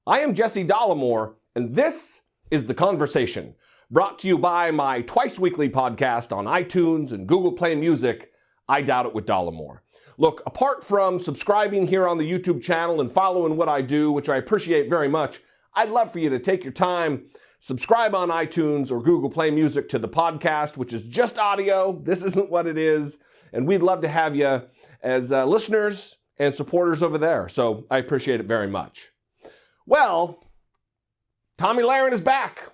I am Jesse Dollemore, and this is The Conversation, brought to you by my twice-weekly podcast on iTunes and Google Play Music, I Doubt It with Dollemore. Look, apart from subscribing here on the YouTube channel and following what I do, which I appreciate very much, I'd love for you to take your time, subscribe on iTunes or Google Play Music to the podcast, which is just audio. This isn't what it is, and we'd love to have you as listeners and supporters over there, so I appreciate it very much. Well, Tomi Lahren is back.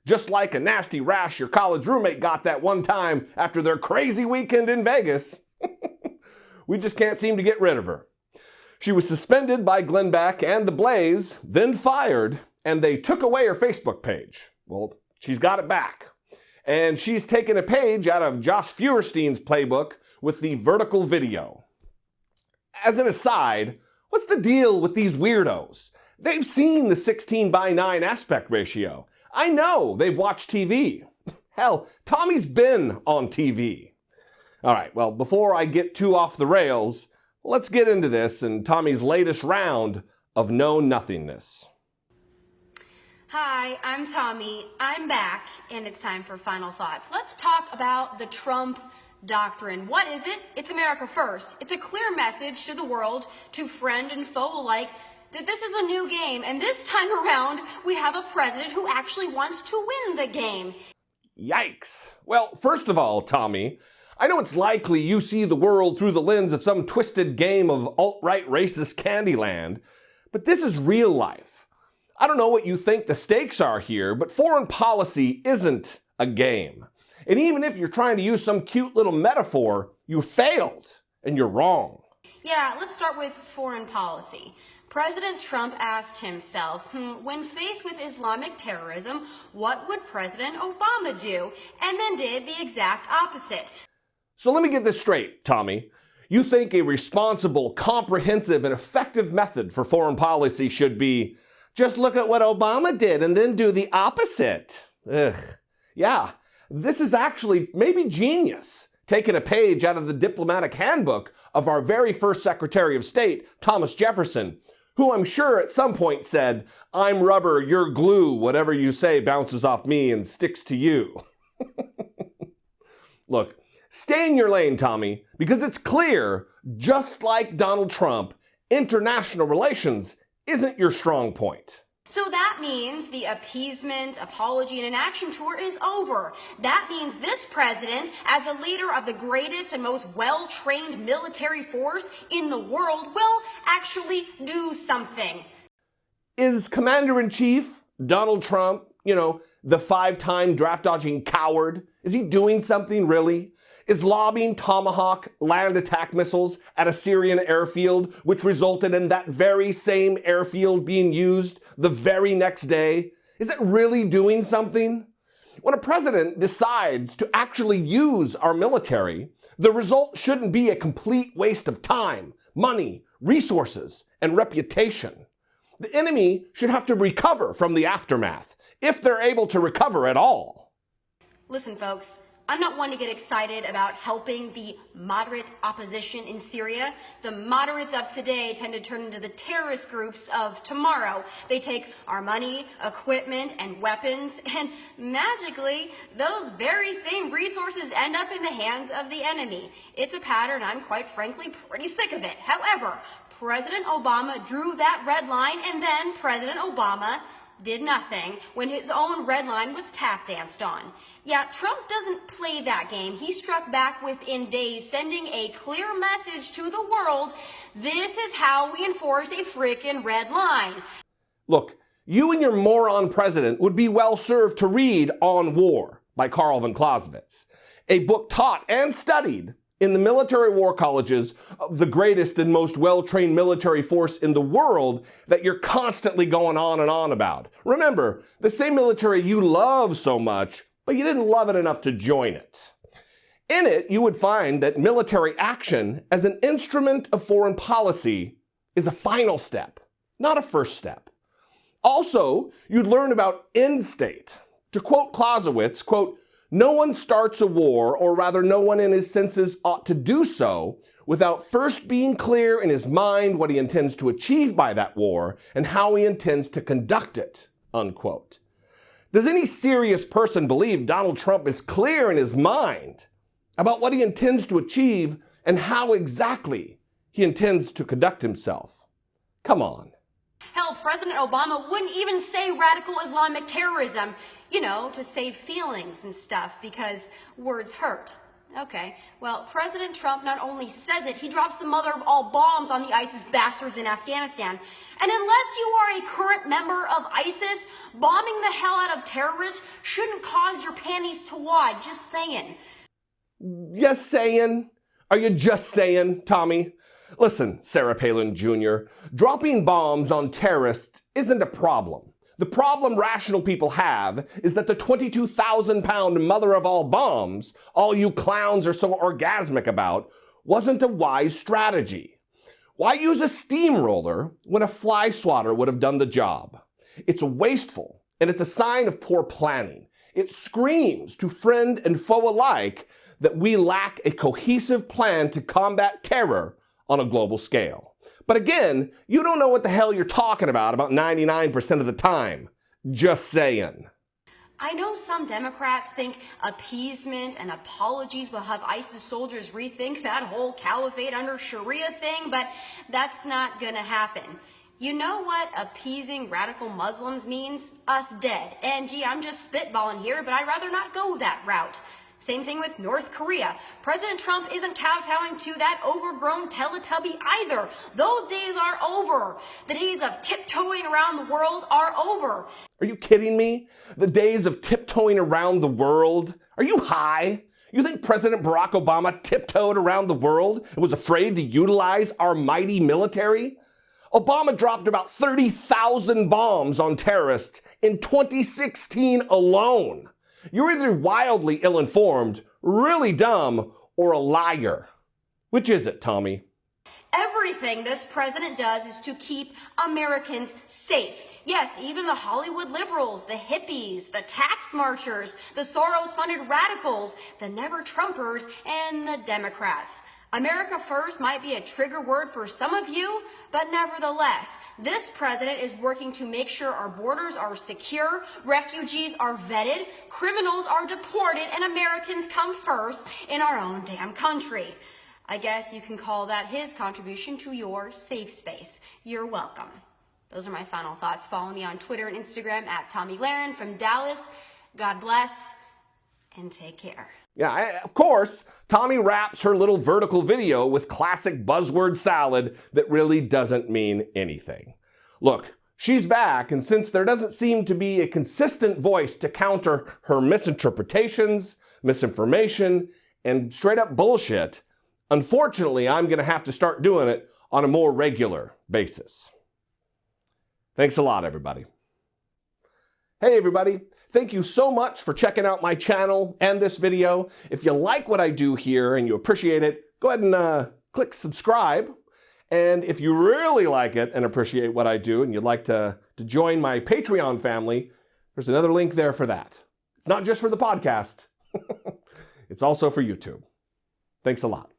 Just like a nasty rash your college roommate got that one time after their crazy weekend in Vegas. We just can't seem to get rid of her. She was suspended by Glenn Beck and The Blaze, then fired, and they took away her Facebook page. Well, she's got it back. And she's taken a page out of Josh Feuerstein's playbook with the vertical video. As an aside, what's the deal with these weirdos? They've seen the 16:9 aspect ratio. I know they've watched TV. Hell, Tommy's been on TV. All right, well, before I get too off the rails, let's get into this and Tommy's latest round of know-nothingness. Hi, I'm Tomi. I'm back, and it's time for Final Thoughts. Let's talk about the Trump doctrine. What is it? It's America first. It's a clear message to the world, to friend and foe alike, that this is a new game, and this time around, we have a president who actually wants to win the game. Yikes. Well, first of all, Tomi, I know it's likely you see the world through the lens of some twisted game of alt-right racist Candyland, but this is real life. I don't know what you think the stakes are here, but foreign policy isn't a game. And even if you're trying to use some cute little metaphor, you failed, and you're wrong. Yeah, let's start with foreign policy. President Trump asked himself, when faced with Islamic terrorism, what would President Obama do? And then did the exact opposite. So let me get this straight, Tomi. You think a responsible, comprehensive, and effective method for foreign policy should be, just look at what Obama did and then do the opposite. Ugh. Yeah, this is actually maybe genius, taking a page out of the diplomatic handbook of our very first Secretary of State, Thomas Jefferson, who I'm sure at some point said, I'm rubber, you're glue, whatever you say bounces off me and sticks to you. Look, stay in your lane, Tomi, because it's clear, just like Donald Trump, international relations isn't your strong point. So that means the appeasement, apology, and inaction tour is over. That means this president, as a leader of the greatest and most well-trained military force in the world, will actually do something. Is Commander-in-Chief Donald Trump, the 5-time draft-dodging coward, is he doing something really? Is lobbing Tomahawk land attack missiles at a Syrian airfield, which resulted in that very same airfield being used the very next day? Is it really doing something? When a president decides to actually use our military, the result shouldn't be a complete waste of time, money, resources, and reputation. The enemy should have to recover from the aftermath, if they're able to recover at all. Listen, folks. I'm not one to get excited about helping the moderate opposition in Syria. The moderates of today tend to turn into the terrorist groups of tomorrow. They take our money, equipment, and weapons, and magically, those very same resources end up in the hands of the enemy. It's a pattern I'm quite frankly pretty sick of it. However, President Obama drew that red line, and then President Obama did nothing when his own red line was tap danced on. Yeah, Trump doesn't play that game. He struck back within days, sending a clear message to the world. This is how we enforce a frickin' red line. Look, you and your moron president would be well served to read On War by Carl von Clausewitz, a book taught and studied in the military war colleges of the greatest and most well-trained military force in the world that you're constantly going on and on about. Remember, the same military you love so much, but you didn't love it enough to join it. In it, you would find that military action as an instrument of foreign policy is a final step, not a first step. Also, you'd learn about end state. To quote Clausewitz, quote, No one starts a war, or rather no one in his senses ought to do so, without first being clear in his mind what he intends to achieve by that war and how he intends to conduct it, unquote. Does any serious person believe Donald Trump is clear in his mind about what he intends to achieve and how exactly he intends to conduct himself? Come on. Hell, President Obama wouldn't even say radical Islamic terrorism, to save feelings and stuff, because words hurt. Okay, well, President Trump not only says it, he drops the mother of all bombs on the ISIS bastards in Afghanistan. And unless you are a current member of ISIS, bombing the hell out of terrorists shouldn't cause your panties to wad. Just saying. Just saying? Are you just saying, Tommy? Listen, Sarah Palin Jr., dropping bombs on terrorists isn't a problem. The problem rational people have is that the 22,000-pound mother of all bombs, all you clowns are so orgasmic about, wasn't a wise strategy. Why use a steamroller when a fly swatter would have done the job? It's wasteful, and it's a sign of poor planning. It screams to friend and foe alike that we lack a cohesive plan to combat terror on a global scale. But again, you don't know what the hell you're talking about 99% of the time. Just saying. I know some Democrats think appeasement and apologies will have ISIS soldiers rethink that whole caliphate under Sharia thing, but that's not gonna happen. You know what appeasing radical Muslims means? Us dead. And gee, I'm just spitballing here, but I'd rather not go that route. Same thing with North Korea. President Trump isn't kowtowing to that overgrown Teletubby either. Those days are over. The days of tiptoeing around the world are over. Are you kidding me? The days of tiptoeing around the world? Are you high? You think President Barack Obama tiptoed around the world and was afraid to utilize our mighty military? Obama dropped about 30,000 bombs on terrorists in 2016 alone. You're either wildly ill-informed, really dumb, or a liar. Which is it, Tommy? Everything this president does is to keep Americans safe. Yes, even the Hollywood liberals, the hippies, the tax marchers, the Soros-funded radicals, the never-Trumpers, and the Democrats. America first might be a trigger word for some of you, but nevertheless, this president is working to make sure our borders are secure, refugees are vetted, criminals are deported, and Americans come first in our own damn country. I guess you can call that his contribution to your safe space. You're welcome. Those are my final thoughts. Follow me on Twitter and Instagram at Tomi Lahren from Dallas. God bless, and take care. Yeah, of course, Tommy wraps her little vertical video with classic buzzword salad that really doesn't mean anything. Look, she's back, and since there doesn't seem to be a consistent voice to counter her misinterpretations, misinformation, and straight up bullshit, unfortunately, I'm going to have to start doing it on a more regular basis. Thanks a lot, everybody. Hey, everybody. Thank you so much for checking out my channel and this video. If you like what I do here and you appreciate it, go ahead and click subscribe. And if you really like it and appreciate what I do and you'd like to join my Patreon family, there's another link there for that. It's not just for the podcast. It's also for YouTube. Thanks a lot.